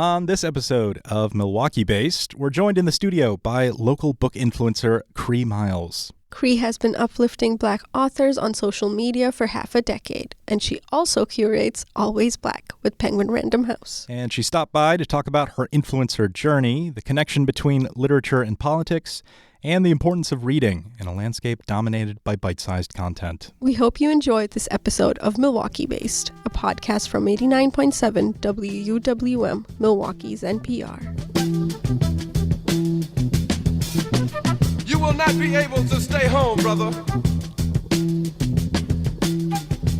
On this episode of Milwaukee Based, we're joined in the studio by local book influencer Cree Myles. Cree has been uplifting Black authors on social media for half a decade, and she also curates Always Black with Penguin Random House. And she stopped by to talk about her influencer journey, the connection between literature and politics, and the importance of reading in a landscape dominated by bite-sized content. We hope you enjoyed this episode of Milwaukee Based, a podcast from 89.7 WUWM, Milwaukee's NPR. You will not be able to stay home, brother.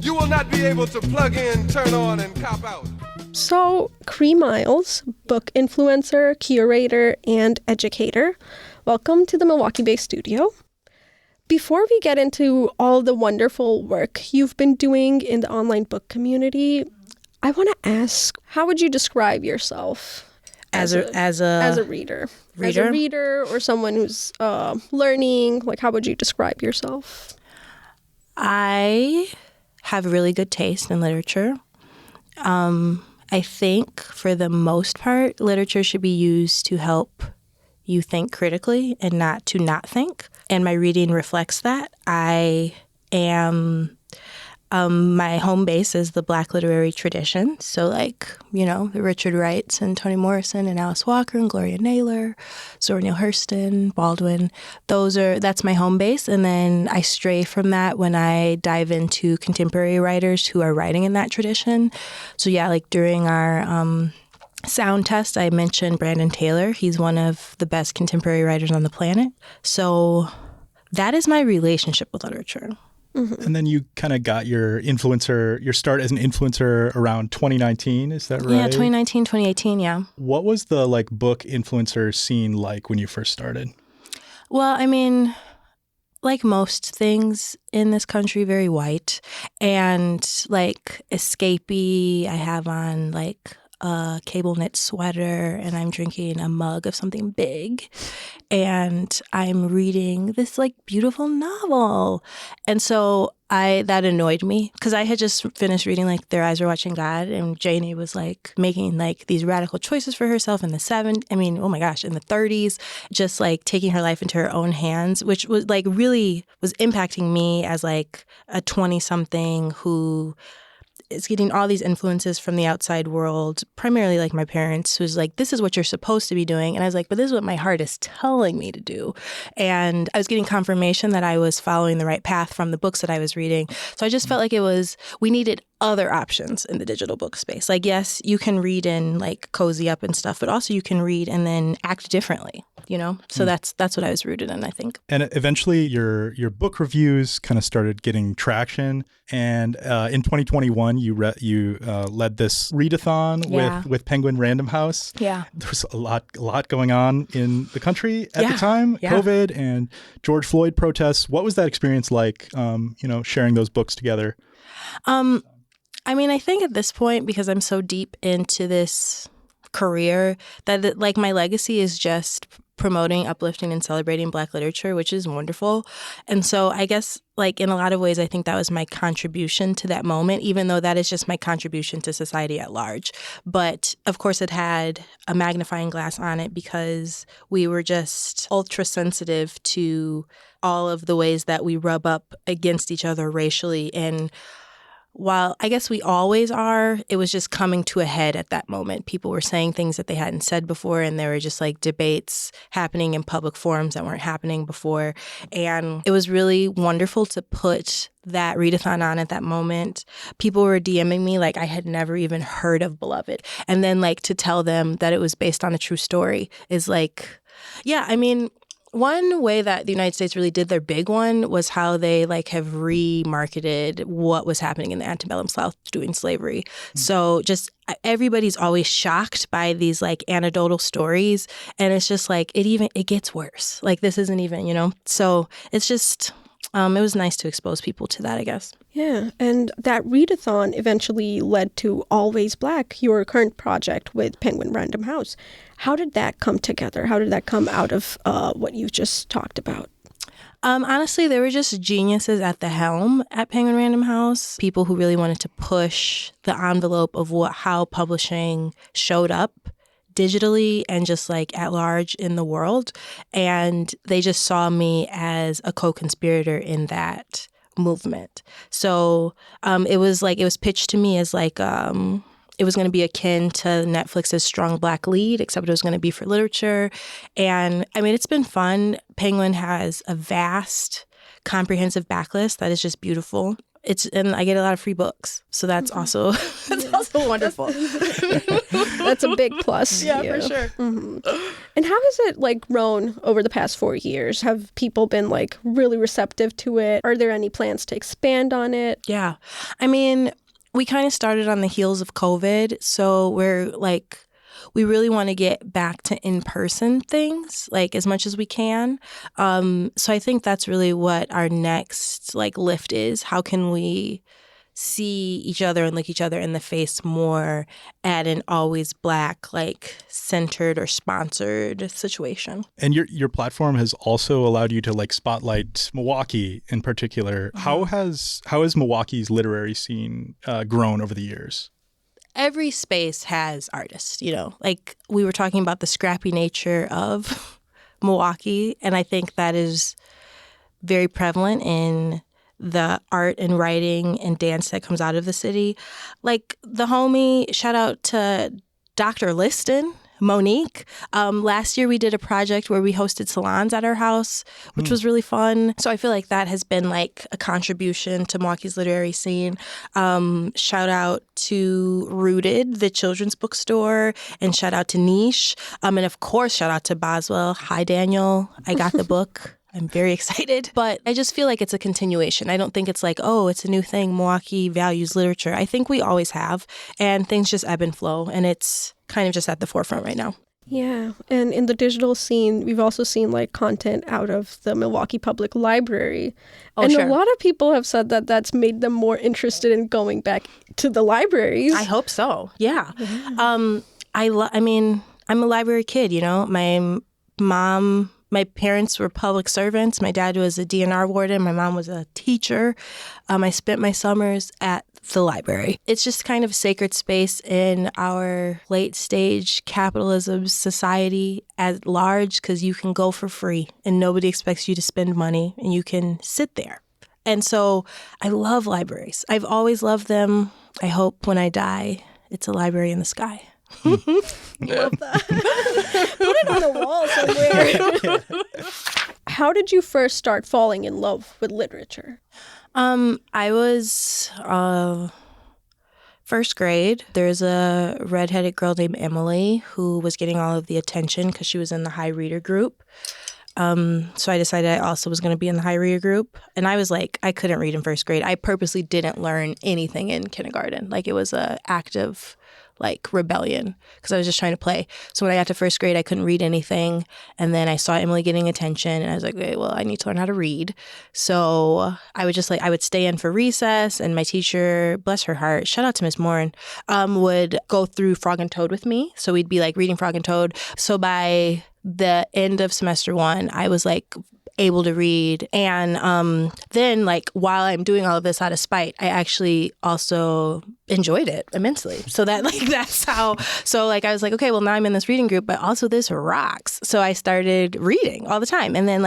You will not be able to plug in, turn on, and cop out. So, Cree Myles, book influencer, curator, and educator, welcome to the Milwaukee-based studio. Before we get into all the wonderful work you've been doing in the online book community, I want to ask, how would you describe yourself as a reader? As a reader or someone who's learning, how would you describe yourself? I have really good taste in literature. I think for the most part, literature should be used to help you think critically and not to not think. And my reading reflects that. I am, my home base is the Black literary tradition. So the Richard Wrights and Toni Morrison and Alice Walker and Gloria Naylor, Zora Neale Hurston, Baldwin. That's my home base. And then I stray from that when I dive into contemporary writers who are writing in that tradition. So during our sound test, I mentioned Brandon Taylor. He's one of the best contemporary writers on the planet. So that is my relationship with literature. Mm-hmm. And then you kind of got your start as an influencer around 2019, is that right? Yeah, 2019, 2018, yeah. What was the book influencer scene like when you first started? Well, I mean, like most things in this country, very white and escapee. I have on a cable knit sweater and I'm drinking a mug of something big and I'm reading this beautiful novel. And so that annoyed me because I had just finished reading Their Eyes Were Watching God, and Janie was making these radical choices for herself in the 30s, just taking her life into her own hands, which was really was impacting me as a 20-something who is getting all these influences from the outside world, primarily my parents, who's this is what you're supposed to be doing. And I was but this is what my heart is telling me to do. And I was getting confirmation that I was following the right path from the books that I was reading. So I just felt we needed other options in the digital book space. Yes, you can read and cozy up and stuff, but also you can read and then act differently, So that's what I was rooted in, I think. And eventually your book reviews kind of started getting traction. And in 2021, you led this readathon with Penguin Random House. Yeah. There was a lot going on in the country at the time, yeah. COVID and George Floyd protests. What was that experience like, sharing those books together? I think at this point, because I'm so deep into this career, that my legacy is just promoting, uplifting, and celebrating Black literature, which is wonderful. And so I guess in a lot of ways, I think that was my contribution to that moment, even though that is just my contribution to society at large. But of course, it had a magnifying glass on it because we were just ultra sensitive to all of the ways that we rub up against each other racially. And while I guess we always are, it was just coming to a head at that moment. People were saying things that they hadn't said before, and there were just debates happening in public forums that weren't happening before. And it was really wonderful to put that readathon on at that moment. People were DMing me I had never even heard of Beloved. And then to tell them that it was based on a true story is one way that the United States really did their big one was how they have remarketed what was happening in the antebellum South during slavery. Mm-hmm. So just everybody's always shocked by these anecdotal stories, and it's just it gets worse. This isn't even, So it's just it was nice to expose people to that, I guess. Yeah, and that readathon eventually led to Always Black, your current project with Penguin Random House. How did that come together? How did that come out of what you just talked about? Honestly, they were just geniuses at the helm at Penguin Random House, people who really wanted to push the envelope of how publishing showed up digitally and just like at large in the world. And they just saw me as a co-conspirator in that movement. So it was pitched to me as like it was going to be akin to Netflix's Strong Black Lead, except it was going to be for literature. And I mean, it's been fun. Penguin has a vast, comprehensive backlist that is just beautiful. And I get a lot of free books, so that's also also wonderful. That's a big plus. Yeah, for sure. Mm-hmm. And how has it like grown over the past 4 years? Have people been like really receptive to it? Are there any plans to expand on it? Yeah, I mean, we kind of started on the heels of COVID, so we really want to get back to in-person things, like as much as we can. So I think that's really what our next like lift is. How can we see each other and look each other in the face more at an always Black, like centered or sponsored situation? And your platform has also allowed you to like spotlight Milwaukee in particular. Mm-hmm. How has Milwaukee's literary scene grown over the years? Every space has artists, like we were talking about the scrappy nature of Milwaukee. And I think that is very prevalent in the art and writing and dance that comes out of the city. Like the homie, shout out to Dr. Liston, Monique. Last year we did a project where we hosted salons at our house, which was really fun. So I feel like that has been like a contribution to Milwaukee's literary scene. Shout out to Rooted, the children's bookstore, and shout out to Niche. And of course, shout out to Boswell. Hi, Daniel. I got the book. I'm very excited. But I just feel like it's a continuation. I don't think it's like, oh, it's a new thing. Milwaukee values literature. I think we always have. And things just ebb and flow. And it's kind of just at the forefront right now. Yeah. And in the digital scene, we've also seen like content out of the Milwaukee Public Library. Oh, and sure. A lot of people have said that that's made them more interested in going back to the libraries. I hope so. Yeah. I mean, I'm a library kid, My parents were public servants. My dad was a DNR warden. My mom was a teacher. I spent my summers at the library. It's just kind of a sacred space in our late stage capitalism society at large because you can go for free and nobody expects you to spend money and you can sit there. And so I love libraries. I've always loved them. I hope when I die, it's a library in the sky. Love that. Put it on a wall somewhere. How did you first start falling in love with literature? I was first grade. There's a redheaded girl named Emily who was getting all of the attention because she was in the high reader group. So I decided I also was going to be in the high reader group. And I was like, I couldn't read in first grade. I purposely didn't learn anything in kindergarten. Like it was an active rebellion because I was just trying to play. So when I got to first grade, I couldn't read anything. And then I saw Emily getting attention and I was like, okay, well, I need to learn how to read. So I would just I would stay in for recess and my teacher, bless her heart, shout out to Miss Morin, would go through Frog and Toad with me. So we'd be reading Frog and Toad. So by the end of semester 1, I was able to read. And then while I'm doing all of this out of spite, I actually also enjoyed it immensely. So that that's how, so I was like, okay, well now I'm in this reading group, but also this rocks. So I started reading all the time. And then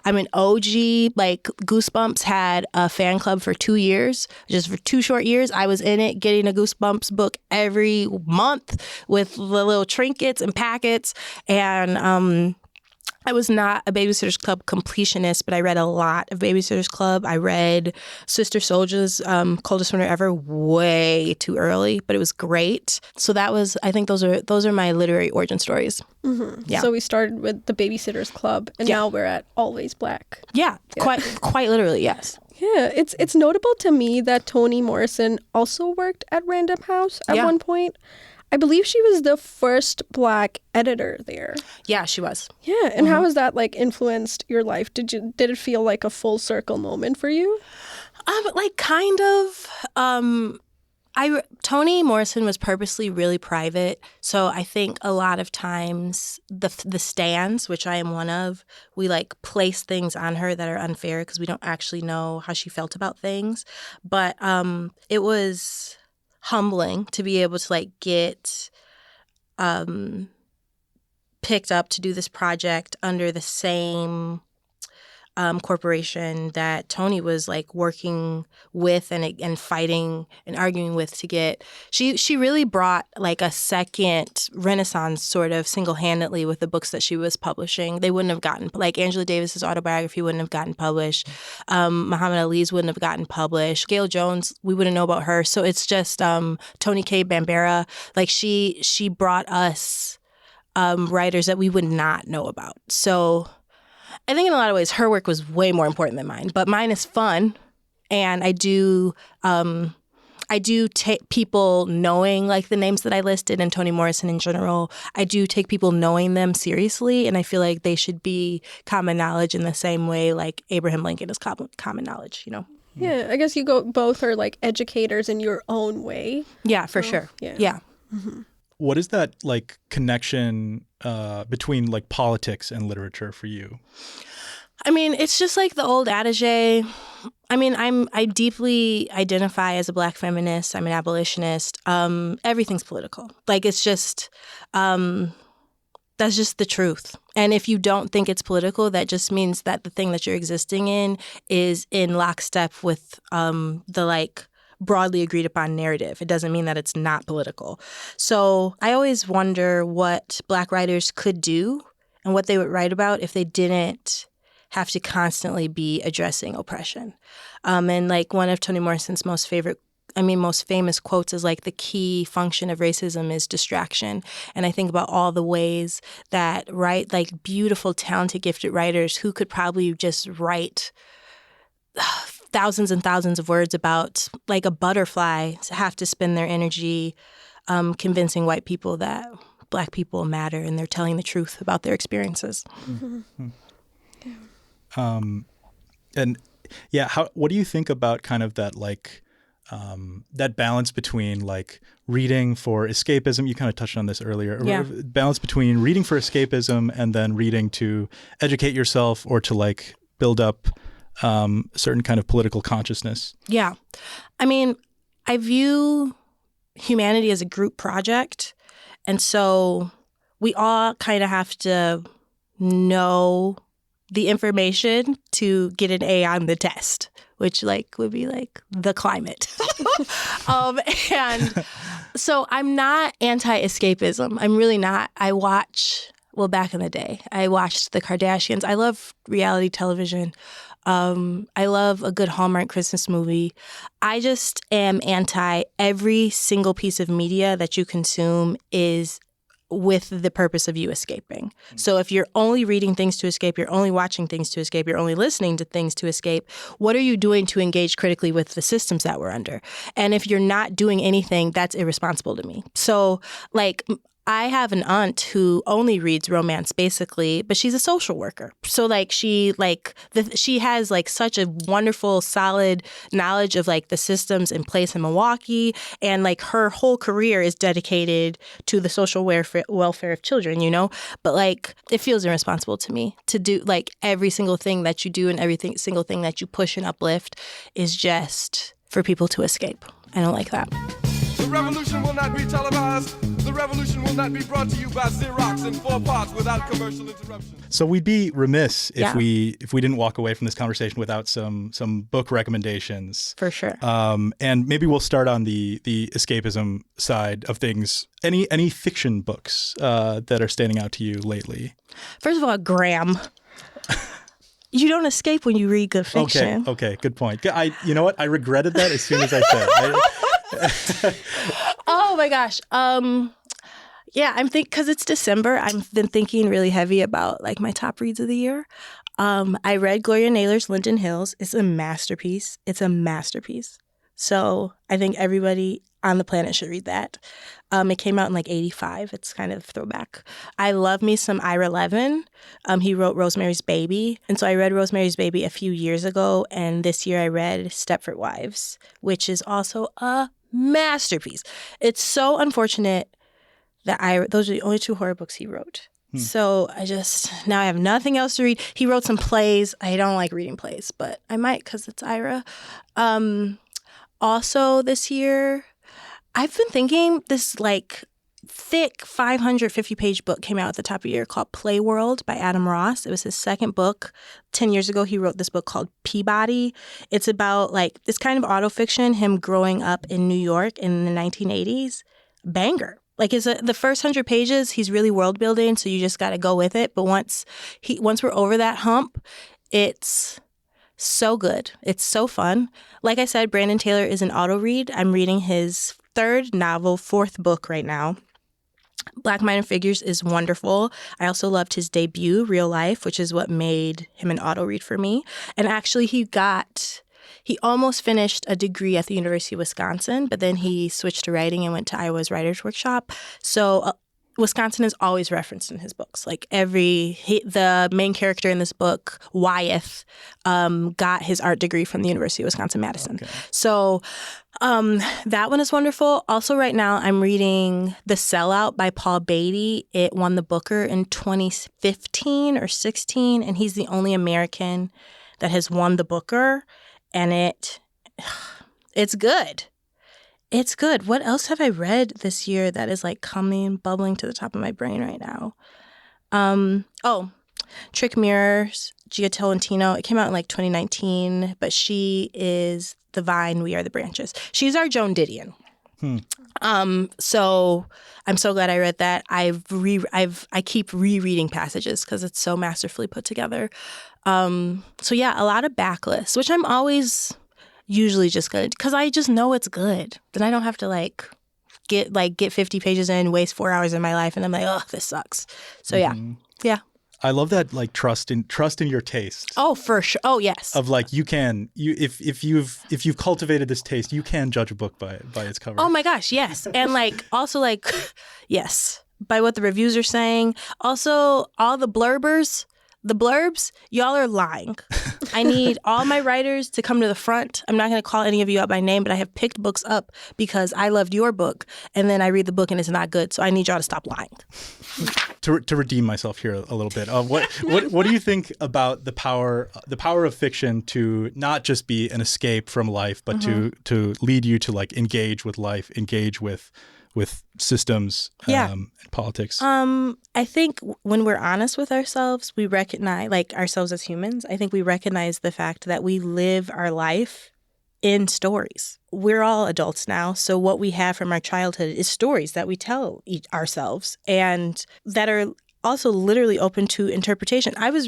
I'm an OG, Goosebumps had a fan club for 2 years, just for 2 short years. I was in it getting a Goosebumps book every month with the little trinkets and packets. And I was not a Babysitter's Club completionist, but I read a lot of Babysitter's Club. I read Sister Souljah's Coldest Winter Ever way too early, but it was great. So that was, I think those are my literary origin stories. Mm-hmm. Yeah. So we started with the Babysitter's Club, and now we're at Always Black. Yeah. Quite literally, yes. Yeah, it's notable to me that Toni Morrison also worked at Random House at one point. I believe she was the first Black editor there. Yeah, she was. Yeah, and how has that influenced your life? Did it feel like a full circle moment for you? Kind of. Toni Morrison was purposely really private, so I think a lot of times the stands, which I am one of, we place things on her that are unfair because we don't actually know how she felt about things. But it was humbling to be able to get picked up to do this project under the same corporation that Toni was like working with and fighting and arguing with to get. She really brought like a second renaissance sort of single-handedly with the books that she was publishing. They wouldn't have gotten, like Angela Davis's autobiography wouldn't have gotten published. Muhammad Ali's wouldn't have gotten published. Gail Jones, we wouldn't know about her. So it's just Toni K. Bambara. Like she brought us writers that we would not know about. So I think in a lot of ways her work was way more important than mine, but mine is fun, and I do take people knowing like the names that I listed and Toni Morrison in general. I do take people knowing them seriously, and I feel like they should be common knowledge in the same way like Abraham Lincoln is common knowledge, you know. Yeah, I guess you both are like educators in your own way. Yeah, for sure. Yeah. Mm-hmm. What is that like connection between like politics and literature for you? I mean, it's just like the old adage. I mean, I deeply identify as a Black feminist. I'm an abolitionist. Everything's political. Like it's just that's just the truth. And if you don't think it's political, that just means that the thing that you're existing in is in lockstep with the like broadly agreed upon narrative. It doesn't mean that it's not political. So I always wonder what Black writers could do and what they would write about if they didn't have to constantly be addressing oppression. And like one of Toni Morrison's most famous quotes is like the key function of racism is distraction. And I think about all the ways that like beautiful, talented, gifted writers who could probably just write thousands and thousands of words about like a butterfly have to spend their energy convincing white people that Black people matter and they're telling the truth about their experiences. Mm-hmm. And yeah, what do you think about kind of that like that balance between like reading for escapism? You kind of touched on this earlier. Yeah. Balance between reading for escapism and then reading to educate yourself or to like build up certain kind of political consciousness. Yeah. I mean, I view humanity as a group project. And so we all kind of have to know the information to get an A on the test, which like would be like the climate. And so I'm not anti-escapism. I'm really not. Back in the day, I watched the Kardashians. I love reality television. I love a good Hallmark Christmas movie. I just am anti every single piece of media that you consume is with the purpose of you escaping. So if you're only reading things to escape, you're only watching things to escape, you're only listening to things to escape, what are you doing to engage critically with the systems that we're under? And if you're not doing anything, that's irresponsible to me. So like I have an aunt who only reads romance basically, but she's a social worker. So like she has like such a wonderful, solid knowledge of like the systems in place in Milwaukee, and like her whole career is dedicated to the social welfare of children, you know? But like it feels irresponsible to me to do like every single thing that you do and single thing that you push and uplift is just for people to escape. I don't like that. The revolution will not be televised. The revolution will not be brought to you by Xerox in 4 parts without commercial interruption. So we'd be remiss if we didn't walk away from this conversation without some book recommendations. For sure. And maybe we'll start on the escapism side of things. Any fiction books that are standing out to you lately? First of all, Graham. You don't escape when you read good fiction. Okay, good point. You know what? I regretted that as soon as I said it. Oh my gosh. Yeah, because it's December. I've been thinking really heavy about like my top reads of the year. I read Gloria Naylor's Linden Hills. It's a masterpiece. So I think everybody on the planet should read that. It came out in like 85. It's kind of a throwback. I love me some Ira Levin. He wrote Rosemary's Baby. And so I read Rosemary's Baby a few years ago. And this year I read Stepford Wives, which is also a masterpiece. It's so unfortunate that those are the only 2 horror books he wrote. So now I have nothing else to read. He wrote some plays. I don't like reading plays, but I might because it's Ira. Also this year, I've been thinking this like thick 550-page book came out at the top of the year called Play World by Adam Ross. It was his second book. 10 years ago, he wrote this book called Peabody. It's about like this kind of autofiction, him growing up in New York in the 1980s. Banger. Like the first 100 pages, he's really world building, so you just got to go with it. But once we're over that hump, it's so good. It's so fun. Like I said, Brandon Taylor is an auto read. I'm reading his third novel, fourth book right now. Black Minor Figures is wonderful. I also loved his debut, Real Life, which is what made him an auto read for me. And actually, he almost finished a degree at the University of Wisconsin, but then he switched to writing and went to Iowa's Writers Workshop. So Wisconsin is always referenced in his books. Like the main character in this book, Wyeth, got his art degree from the University of Wisconsin-Madison. Okay. So that one is wonderful. Also right now I'm reading The Sellout by Paul Beatty. It won the Booker in 2015 or 16, and he's the only American that has won the Booker. And it's good. It's good. What else have I read this year that is like bubbling to the top of my brain right now? Trick Mirrors, Gia Tolentino. It came out in like 2019, but she is the vine, we are the branches. She's our Joan Didion. So I'm so glad I read that. I keep rereading passages because it's so masterfully put together. So yeah, a lot of backlists, which I'm always usually just good because I just know it's good. Then I don't have to get 50 pages in, waste 4 hours of my life, and I'm like, oh, this sucks. So yeah. I love that trust in your taste. Oh, for sure. Oh, yes. Of if you've cultivated this taste, you can judge a book by its cover. Oh my gosh, yes. And also yes, by what the reviews are saying. Also, all the blurbs, y'all are lying. I need all my writers to come to the front. I'm not going to call any of you out by name, but I have picked books up because I loved your book, and then I read the book and it's not good. So I need y'all to stop lying. To redeem myself here a little bit, what do you think about the power of fiction to not just be an escape from life, but to lead you to engage with life, engage with systems and politics? I think when we're honest with ourselves, we recognize, ourselves as humans, I think we recognize the fact that we live our life in stories. We're all adults now, so what we have from our childhood is stories that we tell ourselves and that are also literally open to interpretation. I was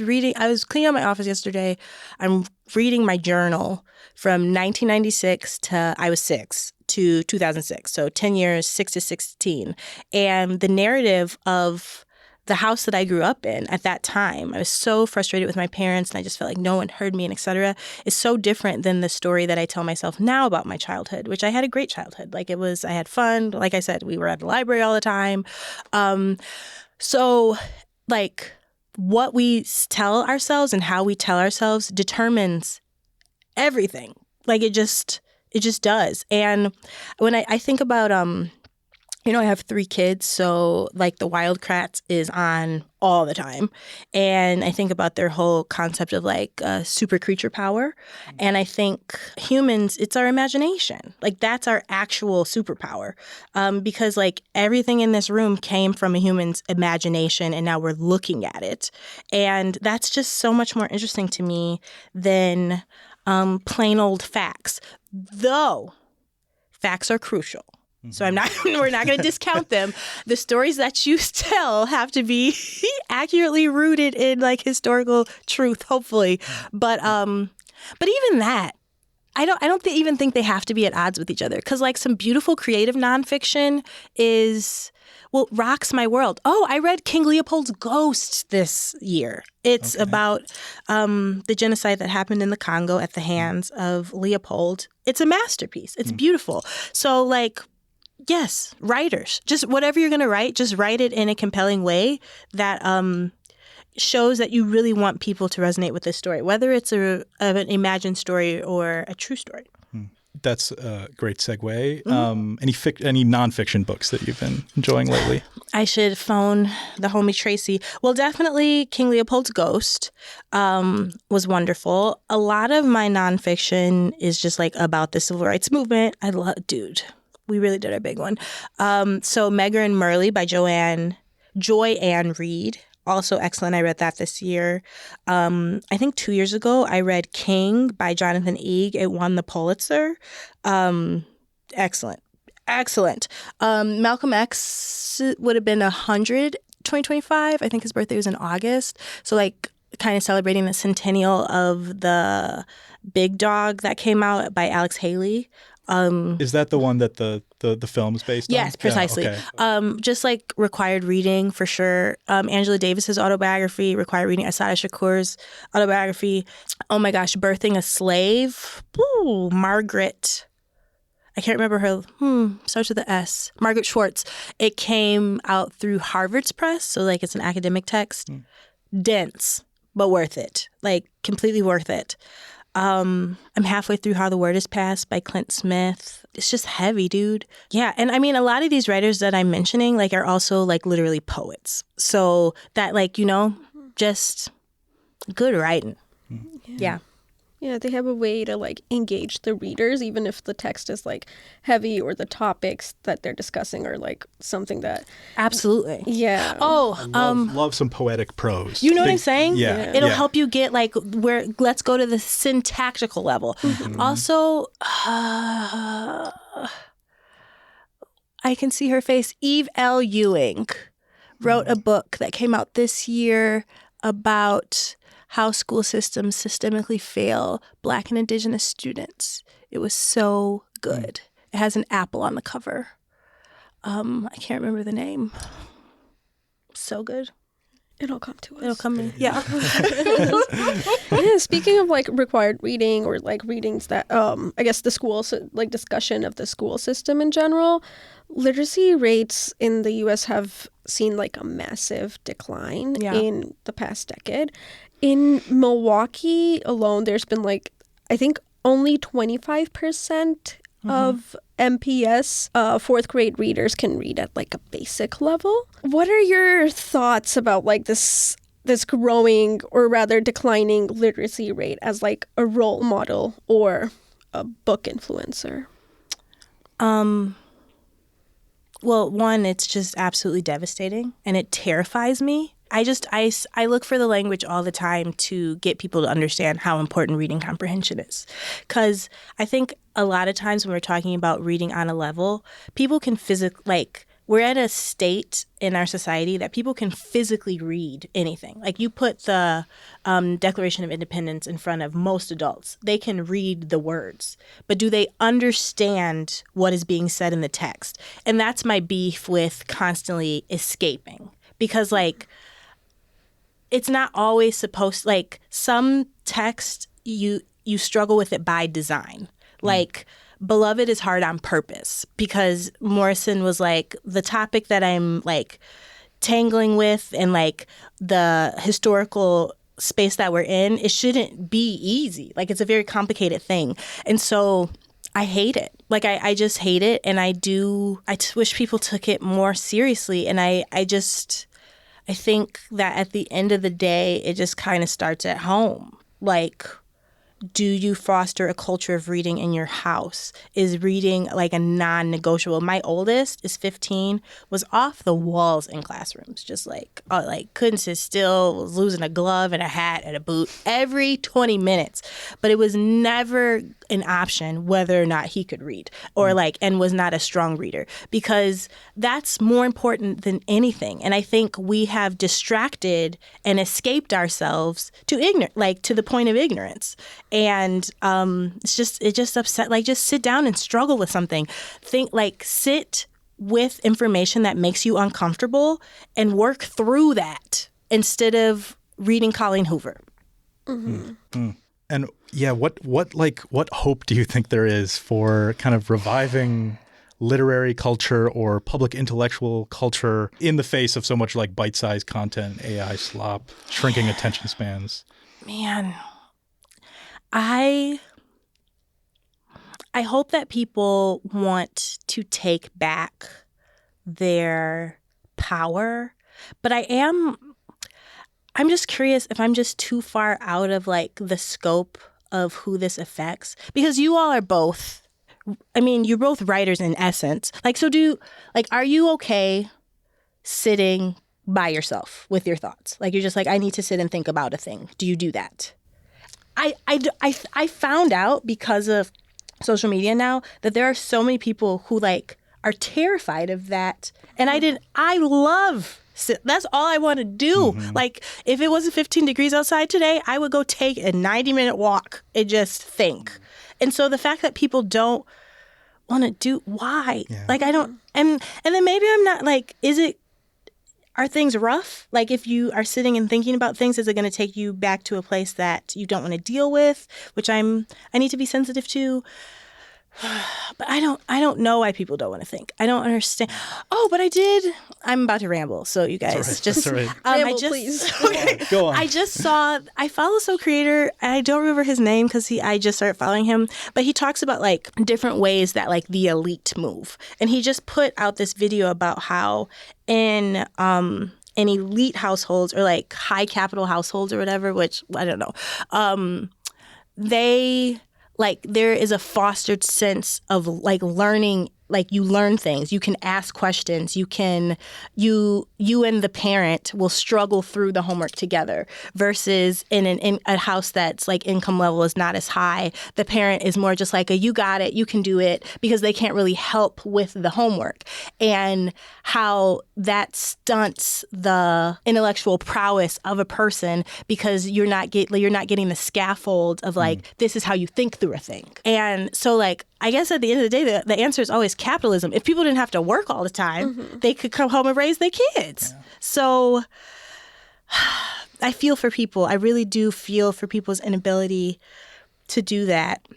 cleaning out my office yesterday. I'm reading my journal from 1996 to I was 6 to 2006. So 10 years, 6 to 16. And the narrative of the house that I grew up in at that time, I was so frustrated with my parents and I just felt like no one heard me and et cetera, is so different than the story that I tell myself now about my childhood, which I had a great childhood. I had fun. Like I said, we were at the library all the time. So what we tell ourselves and how we tell ourselves determines everything. It just does. And when I think about, I have 3 kids, so the Wildcrats is on all the time. And I think about their whole concept of super creature power. And I think humans, it's our imagination. That's our actual superpower. Because everything in this room came from a human's imagination and now we're looking at it. And that's just so much more interesting to me than plain old facts. Though facts are crucial. So we're not going to discount them. The stories that you tell have to be accurately rooted in historical truth, hopefully. But even that, I don't even think they have to be at odds with each other. Because some beautiful creative nonfiction rocks my world. Oh, I read King Leopold's Ghost this year. It's about the genocide that happened in the Congo at the hands of Leopold. It's a masterpiece. It's beautiful. So yes, writers, just whatever you're going to write, just write it in a compelling way that shows that you really want people to resonate with this story, whether it's an imagined story or a true story. That's a great segue. Any nonfiction books that you've been enjoying lately? I should phone the homie Tracy. Well, definitely King Leopold's Ghost was wonderful. A lot of my nonfiction is just about the civil rights movement. We really did our big one. So Megger and Merle by Joy Ann Reid. Also excellent. I read that this year. I think 2 years ago, I read King by Jonathan Eig. It won the Pulitzer. Excellent. Malcolm X would have been 100 2025. I think his birthday was in August. So like kind of celebrating the centennial of the Big Dog that came out by Alex Haley. Is that the one that the film is based on? Yes, precisely. Yeah, okay. Just like required reading for sure. Angela Davis's autobiography, required reading. Asada Shakur's autobiography. Oh my gosh, Birthing a Slave. Ooh, Margaret. I can't remember her. Starts with the S. Margaret Schwartz. It came out through Harvard's press, so like it's an academic text. Dense, but worth it. Like completely worth it. I'm halfway through How the Word is Passed by Clint Smith. It's just heavy, dude. Yeah, and I mean, a lot of these writers that I'm mentioning like are also like literally poets. So that like, you know, just good writing. Yeah. Yeah, they have a way to like engage the readers, even if the text is like heavy or the topics that they're discussing are like something that. Absolutely. Yeah. Oh, love some poetic prose. You know what I'm saying? Yeah. It'll help you get like where. Let's go to the syntactical level. Also, I can see her face. Eve L. Ewing wrote a book that came out this year about how school systems systemically fail Black and Indigenous students. It was so good. It has an apple on the cover. I can't remember the name. So good. It'll come to us. It'll come in. Yeah. Yeah, speaking of like required reading or like readings that I guess the school like discussion of the school system in general, literacy rates in the US have seen like a massive decline in the past decade. In Milwaukee alone, there's been like, I think only 25% of MPS fourth grade readers can read at like a basic level. What are your thoughts about like this growing or rather declining literacy rate as like a role model or a book influencer? Well, one, it's just absolutely devastating and it terrifies me. I look for the language all the time to get people to understand how important reading comprehension is. Because I think a lot of times when we're talking about reading on a level, people can we're at a state in our society that people can physically read anything. Like you put the Declaration of Independence in front of most adults. They can read the words, but do they understand what is being said in the text? And that's my beef with constantly escaping. Because like, it's not always supposed, like some text you struggle with it by design. Like Beloved is hard on purpose because Morrison was like the topic that I'm like tangling with and like the historical space that we're in, it shouldn't be easy. Like it's a very complicated thing. And so I hate it. Like I just hate it. And I just wish people took it more seriously. And I think that at the end of the day, it just kind of starts at home. Like, do you foster a culture of reading in your house? Is reading like a non-negotiable? My oldest is 15, was off the walls in classrooms, just like couldn't sit still, was losing a glove and a hat and a boot every 20 minutes. But it was never an option whether or not he could read or and was not a strong reader, because that's more important than anything. And I think we have distracted and escaped ourselves to to the point of ignorance. And it just upset. Like, just sit down and struggle with something. Sit with information that makes you uncomfortable and work through that instead of reading Colleen Hoover. Mm-hmm. And yeah, what hope do you think there is for kind of reviving literary culture or public intellectual culture in the face of so much like bite-sized content, AI slop, shrinking attention spans? Man, I hope that people want to take back their power, but I'm just curious if I'm just too far out of like the scope of who this affects, because you all are both you're both writers in essence. Like, so are you okay sitting by yourself with your thoughts? Like, you're just like, I need to sit and think about a thing. Do you do that? I found out because of social media now that there are so many people who like are terrified of that. And that's all I want to do. Like, if it wasn't 15 degrees outside today, I would go take a 90-minute walk and just think. And so the fact that people don't want to do, why? Yeah. Like, I don't, and then maybe I'm not like, are things rough? Like, if you are sitting and thinking about things, is it going to take you back to a place that you don't want to deal with, which I need to be sensitive to? But I don't know why people don't want to think. I don't understand. Oh, but I did. I'm about to ramble, so you guys That's all right. Ramble, please. Okay. Go on. I follow a creator, and I don't remember his name because I just started following him, but he talks about like different ways that like the elite move. And he just put out this video about how in elite households or like high capital households or whatever, which I don't know, there is a fostered sense of like learning, like you learn things, you can ask questions, you and the parent will struggle through the homework together versus in a house that's like income level is not as high. The parent is more just like, you got it, you can do it, because they can't really help with the homework, and how that stunts the intellectual prowess of a person because you're not getting the scaffold of like, this is how you think through a thing. And so like, I guess at the end of the day, the answer is always capitalism. If people didn't have to work all the time, they could come home and raise their kids. Yeah. So I feel for people. I really do feel for people's inability to do that.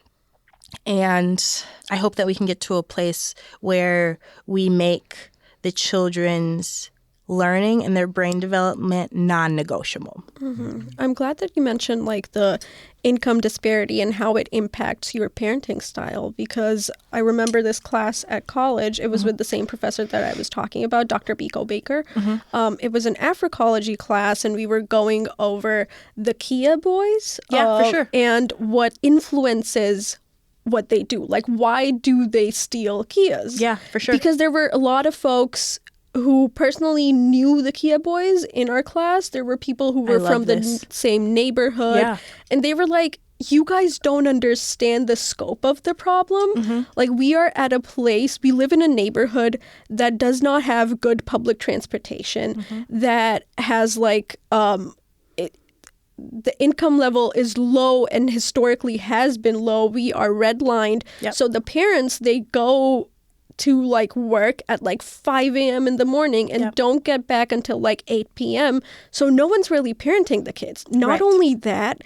And I hope that we can get to a place where we make the children's learning and their brain development non-negotiable. I'm glad that you mentioned like the income disparity and how it impacts your parenting style, because I remember this class at college. It was with the same professor that I was talking about, Dr. Biko Baker. It was an Africology class, and we were going over the Kia boys. Yeah, for sure. And what influences what they do. Like, why do they steal Kias? Yeah, for sure. Because there were a lot of folks who personally knew the Kia boys in our class. There were people who were from the same neighborhood. And they were like, you guys don't understand the scope of the problem. Like, we are at a place, we live in a neighborhood that does not have good public transportation, that has like, the income level is low and historically has been low. We are redlined. So the parents, they go to like work at like 5 a.m. in the morning and don't get back until like 8 p.m. So no one's really parenting the kids. Not only that,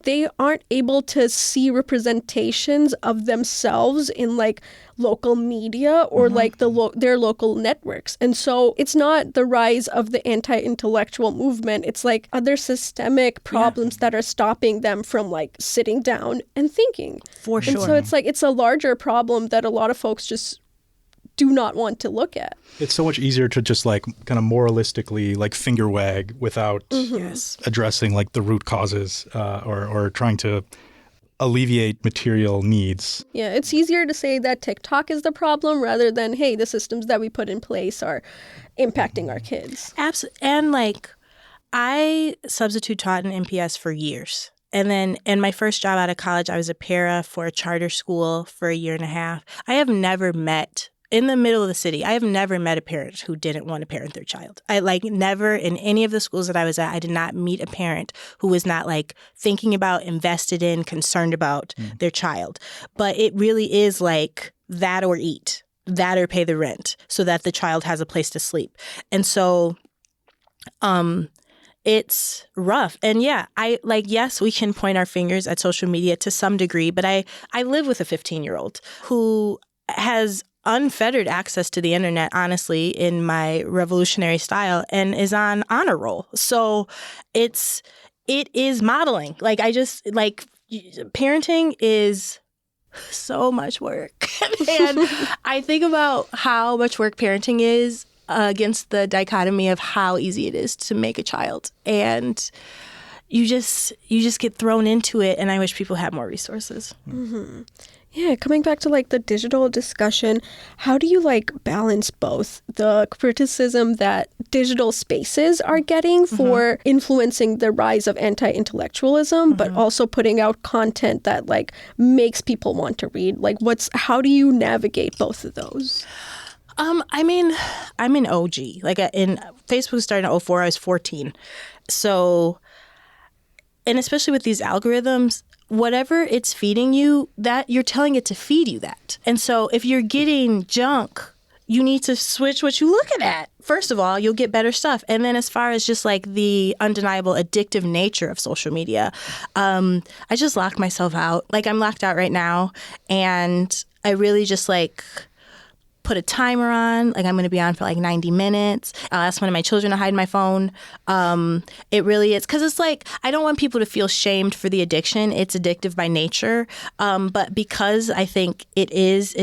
they aren't able to see representations of themselves in like local media or like their local networks. And so it's not the rise of the anti-intellectual movement. It's like other systemic problems that are stopping them from like sitting down and thinking. For sure. And so it's like, it's a larger problem that a lot of folks just do not want to look at. It's so much easier to just like kind of moralistically like finger wag without addressing like the root causes or trying to alleviate material needs. Yeah, it's easier to say that TikTok is the problem rather than, hey, the systems that we put in place are impacting our kids. Absolutely. And like, I substitute taught in MPS for years. And then in my first job out of college, I was a para for a charter school for a year and a half. I have never met, in the middle of the city, I have never met a parent who didn't want to parent their child. I like never in any of the schools that I was at, I did not meet a parent who was not like thinking about, invested in, concerned about their child. But it really is like that or eat, that or pay the rent so that the child has a place to sleep. And so it's rough. And yeah, yes, we can point our fingers at social media to some degree, but I live with a 15-year-old who has unfettered access to the internet, honestly, in my revolutionary style, and is on honor roll. So it is modeling. Like, parenting is so much work. And I think about how much work parenting is against the dichotomy of how easy it is to make a child. And you just get thrown into it, and I wish people had more resources. Yeah, coming back to like the digital discussion, how do you like balance both the criticism that digital spaces are getting for influencing the rise of anti-intellectualism, but also putting out content that like makes people want to read? Like how do you navigate both of those? I mean, I'm an OG. Like in Facebook started in 2004, I was 14. So, and especially with these algorithms, whatever it's feeding you, that you're telling it to feed you that. And so if you're getting junk, you need to switch what you're looking at. First of all, you'll get better stuff. And then as far as just like the undeniable addictive nature of social media, I just locked myself out. Like I'm locked out right now. And I really just like put a timer on, like I'm going to be on for like 90 minutes. I'll ask one of my children to hide my phone. It really is, because it's like, I don't want people to feel shamed for the addiction. It's addictive by nature. But because I think it is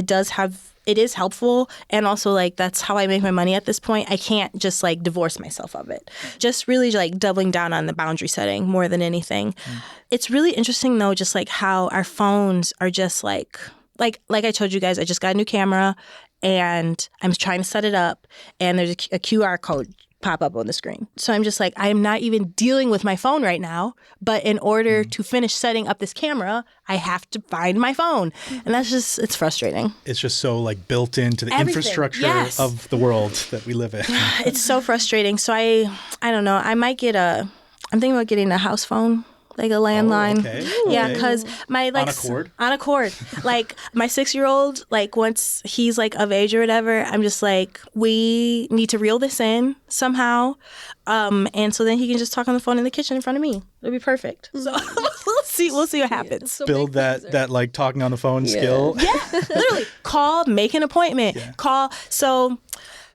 helpful. And also like, that's how I make my money at this point. I can't just like divorce myself of it. Just really like doubling down on the boundary setting more than anything. It's really interesting though, just like how our phones are just like I told you guys, I just got a new camera and I'm trying to set it up and there's a QR code pop up on the screen. So I'm just like, I'm not even dealing with my phone right now. But in order to finish setting up this camera, I have to find my phone. And that's just, it's frustrating. It's just so like built into the Everything. infrastructure Yes. of the world that we live in. It's so frustrating. So I don't know. I'm thinking about getting a house phone. Like a landline. Okay. Yeah, Okay. because my like On a cord? Like my 6-year-old, like once he's like of age or whatever, I'm just like, we need to reel this in somehow. And so then he can just talk on the phone in the kitchen in front of me. It'll be perfect. So we'll see what happens. So Build that like talking on the phone skill. Yeah, literally. Call, make an appointment. Yeah. Call. So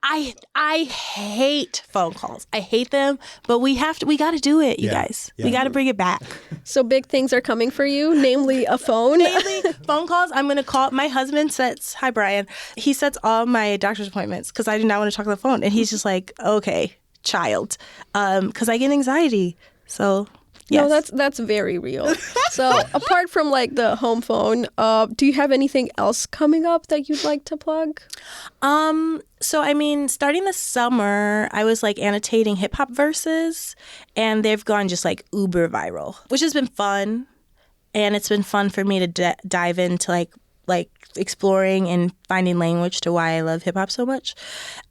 I hate phone calls. I hate them, but we got to do it, you guys. Yeah. We got to bring it back. So big things are coming for you, namely a phone. Mainly phone calls. I'm going to call. My husband hi Brian. He sets all my doctor's appointments because I do not want to talk on the phone. And he's just like, okay, child, because I get anxiety. So yes. No, that's very real. So apart from like the home phone, do you have anything else coming up that you'd like to plug? So I mean, starting this summer, I was like annotating hip hop verses, and they've gone just like uber viral, which has been fun, and it's been fun for me to dive into like exploring and finding language to why I love hip hop so much.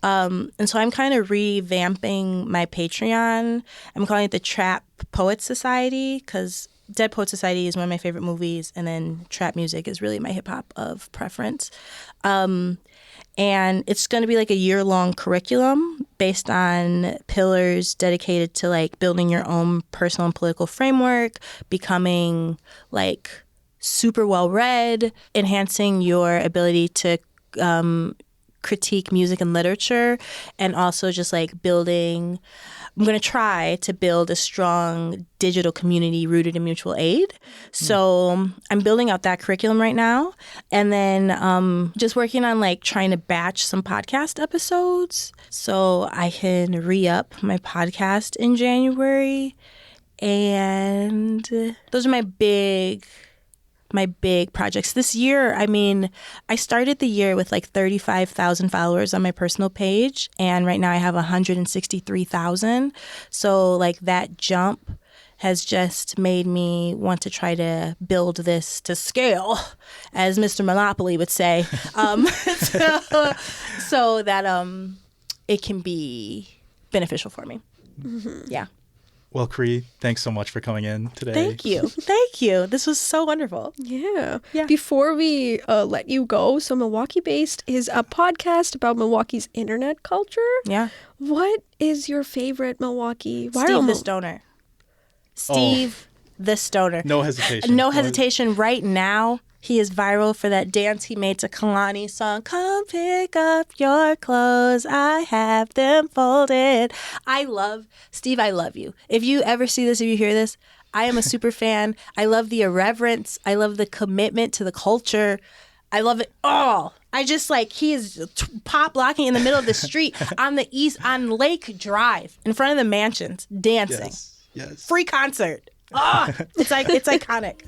And so I'm kind of revamping my Patreon. I'm calling it the Trap Poets Society because Dead Poet Society is one of my favorite movies, and then trap music is really my hip hop of preference. And it's going to be like a year-long curriculum based on pillars dedicated to like building your own personal and political framework, becoming like super well-read, enhancing your ability to critique music and literature, and also just like I'm going to try to build a strong digital community rooted in mutual aid. So I'm building out that curriculum right now. And then just working on like trying to batch some podcast episodes so I can re-up my podcast in January. And those are my big projects. This year, I mean, I started the year with like 35,000 followers on my personal page, and right now I have 163,000. So like that jump has just made me want to try to build this to scale, as Mr. Monopoly would say, so that it can be beneficial for me. Mm-hmm. Yeah. Well, Cree, thanks so much for coming in today. Thank you. Thank you. This was so wonderful. Yeah. Before we let you go, so Milwaukee Based is a podcast about Milwaukee's internet culture. Yeah. What is your favorite Milwaukee viral Steve the moment? Stoner. Steve the Stoner. No hesitation. No hesitation. Right now, he is viral for that dance he made to Kehlani song, "Come pick up your clothes, I have them folded." Steve, I love you. If you ever see this, if you hear this, I am a super fan. I love the irreverence. I love the commitment to the culture. I love it all. I just like, he is pop blocking in the middle of the street on Lake Drive in front of the mansions, dancing. Yes. Free concert. It's iconic.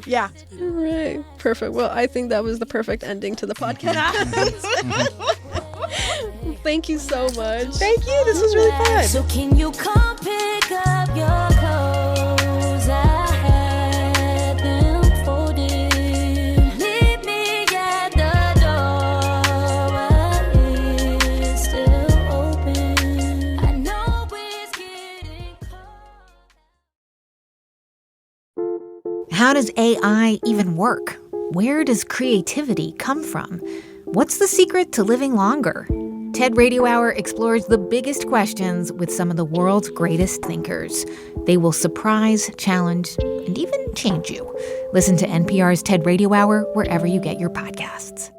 Yeah. All right. Perfect. Well, I think that was the perfect ending to the podcast. Thank you so much. Thank you. This was really fun. So can you come pick up your clothes? I had them folded. Meet me at the door. It's still open. I know it's getting cold. How does AI even work? Where does creativity come from? What's the secret to living longer? TED Radio Hour explores the biggest questions with some of the world's greatest thinkers. They will surprise, challenge, and even change you. Listen to NPR's TED Radio Hour wherever you get your podcasts.